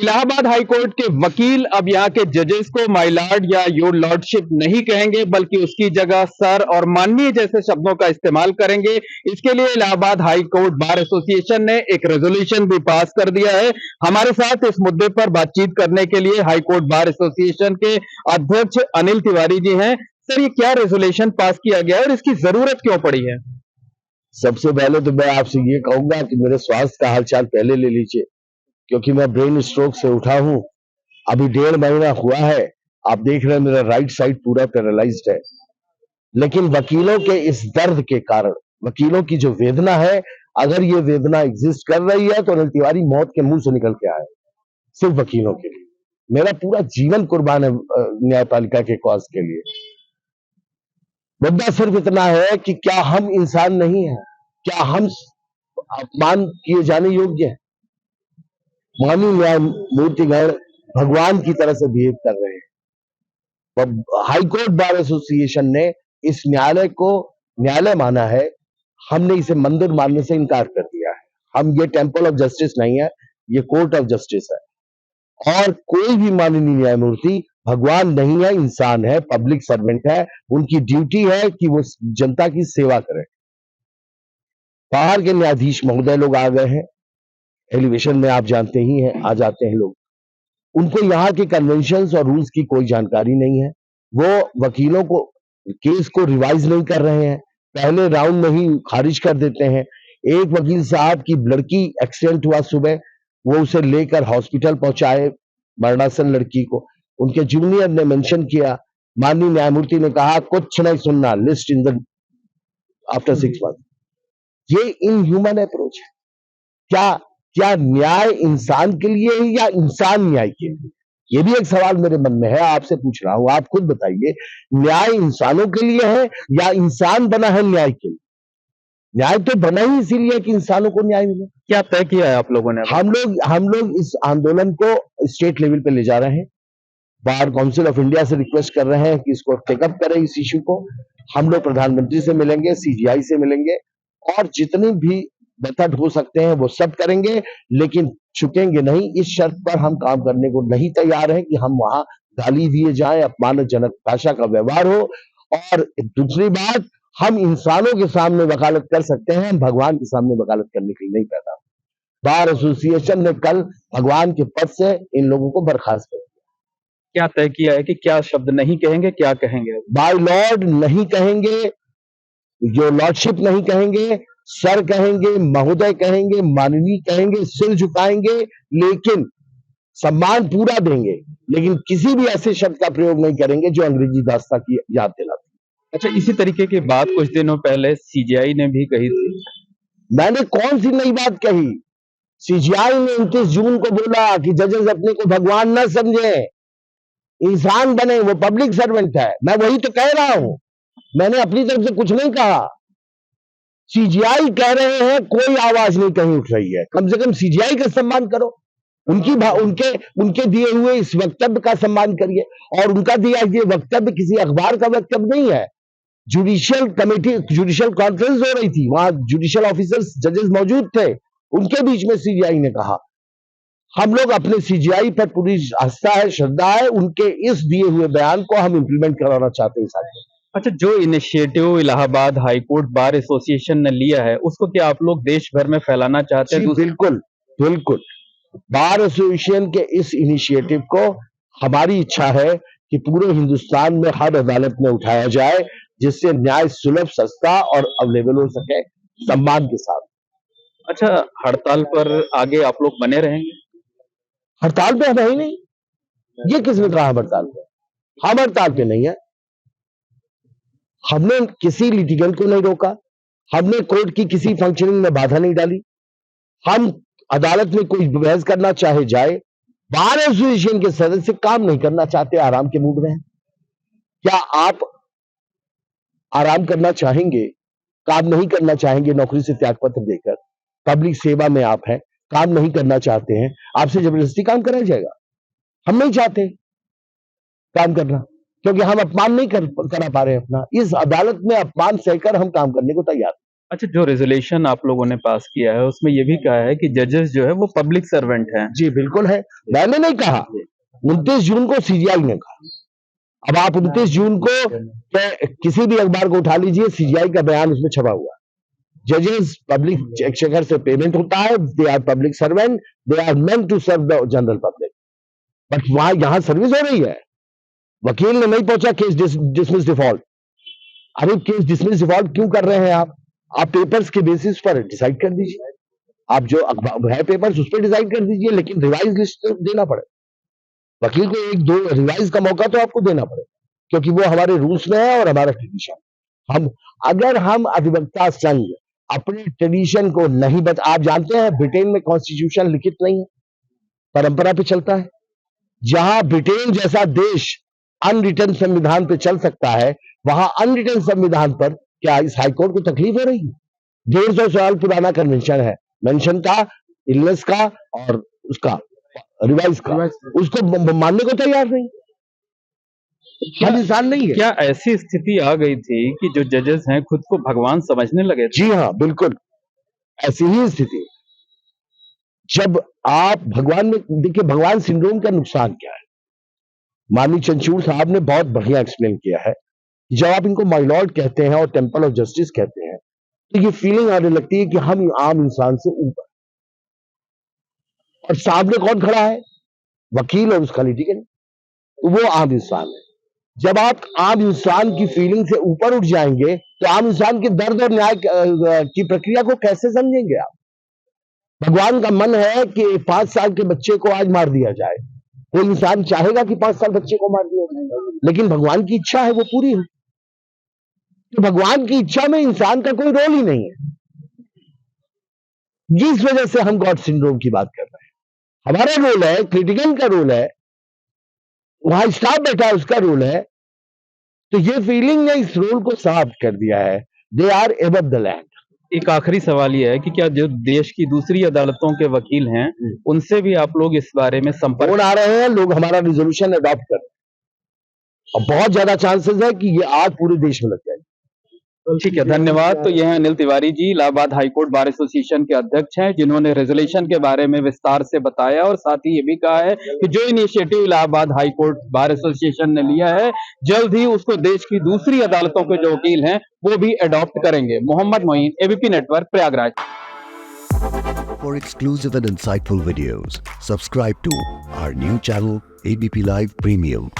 Allahabad high court के वकील अब यहाँ के जजेस को माय लॉर्ड या योर लॉर्डशिप नहीं कहेंगे, बल्कि उसकी जगह सर और माननीय जैसे शब्दों का इस्तेमाल करेंगे। इसके लिए Allahabad high court bar association ने एक रेजोल्यूशन भी पास कर दिया है। हमारे साथ इस मुद्दे पर बातचीत करने के लिए हाई कोर्ट बार एसोसिएशन के अध्यक्ष अनिल तिवारी जी हैं। सर, ये क्या रेजोल्यूशन पास किया गया है और इसकी जरूरत क्यों पड़ी है? सबसे पहले तो मैं आपसे ये कहूंगा कि मेरे स्वास्थ्य का हालचाल पहले ले लीजिए, क्योंकि मैं ब्रेन स्ट्रोक से उठा हूं। अभी 1.5 महीना हुआ है। आप देख रहे हैं मेरा राइट साइड पूरा पैरालाइज्ड है। लेकिन वकीलों के इस दर्द के कारण, वकीलों की जो वेदना है, अगर ये वेदना एग्जिस्ट कर रही है तो अनिल तिवारी मौत के मुंह से निकल के आए, सिर्फ वकीलों के लिए। मेरा पूरा जीवन कुर्बान है न्यायपालिका के कॉज के लिए। मुद्दा सिर्फ इतना है कि क्या हम इंसान नहीं हैं? क्या हम अपमान किए जाने योग्य हैं? माननीय न्यायमूर्तिगण भगवान की तरह से बिहेव कर रहे हैं। हाई कोर्ट बार एसोसिएशन ने इस न्यायालय को न्यायालय माना है, हमने इसे मंदिर मानने से इनकार कर दिया है। हम ये टेम्पल ऑफ जस्टिस नहीं है, ये कोर्ट ऑफ जस्टिस है। और कोई भी माननीय न्यायमूर्ति भगवान नहीं है, इंसान है, पब्लिक सर्वेंट है। उनकी ड्यूटी है कि वो जनता की सेवा करें। बाहर के न्यायाधीश महोदय लोग आ गए हैं, एलिवेशन में आप जानते ही हैं, आ जाते हैं लोग। उनको यहाँ के कन्वेंशंस और रूल्स की कोई जानकारी नहीं है। वो वकीलों को केस को रिवाइज नहीं कर रहे हैं, पहले राउंड में ही खारिज कर देते हैं। एक वकील साहब की लड़की एक्सीडेंट हुआ सुबह, वो उसे लेकर हॉस्पिटल पहुंचाए, मरणासन लड़की को। उनके जूनियर ने मेंशन किया, माननीय न्यायमूर्ति ने कहा कुछ नहीं सुनना, list in the after 6 month. ये इनह्यूमन अप्रोच है। क्या क्या न्याय इंसान के लिए है या इंसान न्याय के लिए? ये भी एक सवाल मेरे मन में है, आपसे पूछ रहा हूं। आप खुद बताइए, न्याय इंसानों के लिए है या इंसान बना है न्याय के लिए? न्याय तो बना ही इसीलिए कि इंसानों को न्याय मिले। क्या तय किया है आप लोगों ने? हम लोग इस आंदोलन को स्टेट लेवल पे ले जा रहे हैं। बार काउंसिल ऑफ इंडिया से रिक्वेस्ट कर रहे हैं कि इसको टेकअप करें, इस इश्यू को। हम लोग प्रधानमंत्री से मिलेंगे, सीजीआई से मिलेंगे, और जितनी भी मेथड हो सकते हैं वो सब करेंगे, लेकिन झुकेंगे नहीं। इस शर्त पर हम काम करने को नहीं तैयार हैं कि हम वहां गाली दिए जाएं, अपमानजनक भाषा का व्यवहार हो। और दूसरी बात, हम इंसानों के सामने वकालत कर सकते हैं, हम भगवान के सामने वकालत करने के लिए नहीं पैदा। बार एसोसिएशन ने कल भगवान के पद से इन लोगों को बर्खास्त कर दिया। क्या तय किया है कि क्या शब्द नहीं कहेंगे, क्या कहेंगे? बाय लॉर्ड नहीं कहेंगे, योर लॉर्डशिप नहीं कहेंगे, सर कहेंगे, महोदय कहेंगे, माननीय कहेंगे, सिर झुकाएंगे, लेकिन सम्मान पूरा देंगे, लेकिन किसी भी ऐसे शब्द का प्रयोग नहीं करेंगे जो अंग्रेजी दास्ता की याद दिलाती। अच्छा, इसी तरीके की बात कुछ दिनों पहले सीजीआई ने भी कही थी। मैंने कौन सी नई बात कही? सीजीआई ने 29 जून को बोला कि जजेस अपने को भगवान न समझे, इंसान बने, वो पब्लिक सर्वेंट है। मैं वही तो कह रहा हूं, मैंने अपनी तरफ से कुछ नहीं कहा। सीजीआई कह रहे हैं, कोई आवाज नहीं कहीं उठ रही है। कम से कम सीजीआई का सम्मान करो, उनके दिए हुए इस वक्तव्य का सम्मान करिए। और उनका दिया ये वक्तव्य किसी अखबार का वक्तव्य नहीं है। जुडिशियल कमेटी, जुडिशियल कॉन्फ्रेंस हो रही थी, वहां जुडिशियल ऑफिसर्स, जजेस मौजूद थे, उनके बीच में सीजीआई ने कहा। हम लोग अपने सीजीआई पर पूरी आस्था है, श्रद्धा है, उनके इस दिए हुए बयान को हम इंप्लीमेंट कराना चाहते हैं साथ। अच्छा, जो initiative Allahabad high court bar association ने लिया है, उसको क्या आप लोग देश भर में फैलाना चाहते हैं? बिल्कुल बिल्कुल। बार एसोसिएशन के इस इनिशिएटिव को हमारी इच्छा है कि पूरे हिंदुस्तान में हर अदालत में उठाया जाए, जिससे न्याय सुलभ, सस्ता और अवेलेबल हो सके, सम्मान के साथ। अच्छा, हड़ताल पर आगे आप लोग बने रहेंगे? हड़ताल पे हम है ही नहीं। ये किसने कहा हम हड़ताल पे? हम हड़ताल पे नहीं है। हमने किसी लिटिगेंट को नहीं रोका, हमने कोर्ट की किसी फंक्शनिंग में बाधा नहीं डाली। हम अदालत में कोई बहस करना चाहे जाए। बार एसोसिएशन के सदस्य काम नहीं करना चाहते, आराम के मूड में हैं। क्या आप आराम करना चाहेंगे, काम नहीं करना चाहेंगे नौकरी से त्यागपत्र देकर? पब्लिक सेवा में आप हैं, काम नहीं करना चाहते हैं, आपसे जबरदस्ती काम कराया जाएगा? हम नहीं चाहते काम करना, क्योंकि हम अपमान नहीं करा पा रहे हैं अपना। इस अदालत में अपमान सहकर हम काम करने को तैयार। अच्छा, जो रेजोल्यूशन आप लोगों ने पास किया है उसमें ये भी कहा है कि जजेस जो है वो पब्लिक सर्वेंट हैं। जी बिल्कुल है, मैंने नहीं कहा, 29 जून को सीजीआई ने कहा। अब आप 29 जून को किसी भी अखबार को उठा लीजिए, सीजीआई का बयान उसमें छपा हुआ है। जजेस पब्लिक एक्सचेकर से पेमेंट होता है, they are public servant, they are meant to serve the general public, but वहां यहां सर्विस हो रही है। वकील ने नहीं पहुंचा केस डिसमिस डिफॉल्ट। अरे केस डिसमिस डिफॉल्ट क्यों कर रहे हैं आप पेपर्स के बेसिस पर डिसाइड कर दीजिए, आप जो अखबार है पेपर्स उस पर डिसाइड कर दीजिए, लेकिन रिवाइज लिस्ट तो देना पड़े, वकील को एक दो रिवाइज का मौका तो आपको देना पड़े, क्योंकि वो हमारे रूल्स में है और हमारा ट्रेडिशन। अगर हम अधिवक्ता संघ अपने ट्रेडिशन को नहीं आप जानते हैं ब्रिटेन में कॉन्स्टिट्यूशन लिखित नहीं है, परंपरा पे चलता है। जहां ब्रिटेन जैसा देश अनरिटन संविधान पे चल सकता है, वहां अनरिटन संविधान पर क्या इस हाईकोर्ट को तकलीफ हो रही है? 150 साल पुराना कन्वेंशन है, मेंशन का, इलनेस का और उसका रिवाइज का, उसको मानने को तैयार नहीं, हम इंसान नहीं है। क्या ऐसी स्थिति आ गई थी कि जो जजेस हैं खुद को भगवान समझने लगे थे? जी हाँ, बिल्कुल ऐसी ही स्थिति। जब आप भगवान में देखिए, भगवान सिंड्रोम का नुकसान क्या है, माननीय चंद्रचूड़ साहब ने बहुत बढ़िया एक्सप्लेन किया है। जब आप इनको माय लॉर्ड कहते हैं और टेम्पल ऑफ जस्टिस कहते हैं, तो ये फीलिंग आने लगती है कि हम आम इंसान से ऊपर, और सामने कौन खड़ा है? वकील और उसका लिटिगेंट, तो वो आम इंसान है। जब आप आम इंसान की फीलिंग से ऊपर उठ जाएंगे, तो आम इंसान के दर्द और न्याय की प्रक्रिया को कैसे समझेंगे आप? भगवान का मन है कि 5 साल के बच्चे को आज मार दिया जाए, कोई इंसान चाहेगा कि 5 साल बच्चे को मार दिया जाए, लेकिन भगवान की इच्छा है वो पूरी हो। तो भगवान की इच्छा में इंसान का कोई रोल ही नहीं है, जिस वजह से हम गॉड सिंड्रोम की बात कर रहे हैं। हमारा रोल है, क्रिटिकल का रोल है, वहां स्टाफ बैठा है उसका रोल है। तो ये फीलिंग ने इस रोल को समाप्त कर दिया है। They are above the land. एक आखिरी सवाल ये है कि क्या जो देश की दूसरी अदालतों के वकील हैं उनसे भी आप लोग इस बारे में संपर्क आ रहे हैं? लोग हमारा रिजोल्यूशन अडॉप्ट कर रहे हैं और बहुत ज्यादा चांसेस है कि ये आग पूरे देश में लग जाएगी। ठीक है, धन्यवाद। तो ये हैं Anil Tiwari ji, Allahabad high court bar association के अध्यक्ष हैं, जिन्होंने रेजोल्यूशन के बारे में विस्तार से बताया और साथ ही ये भी कहा है कि जो initiative Allahabad high court bar association ने लिया है, जल्द ही उसको देश की दूसरी अदालतों के जो वकील हैं वो भी अडॉप्ट करेंगे। Mohammed Moin, ABP network, Prayagraj. For exclusive and insightful videos, subscribe to our new channel ABP Live Premium.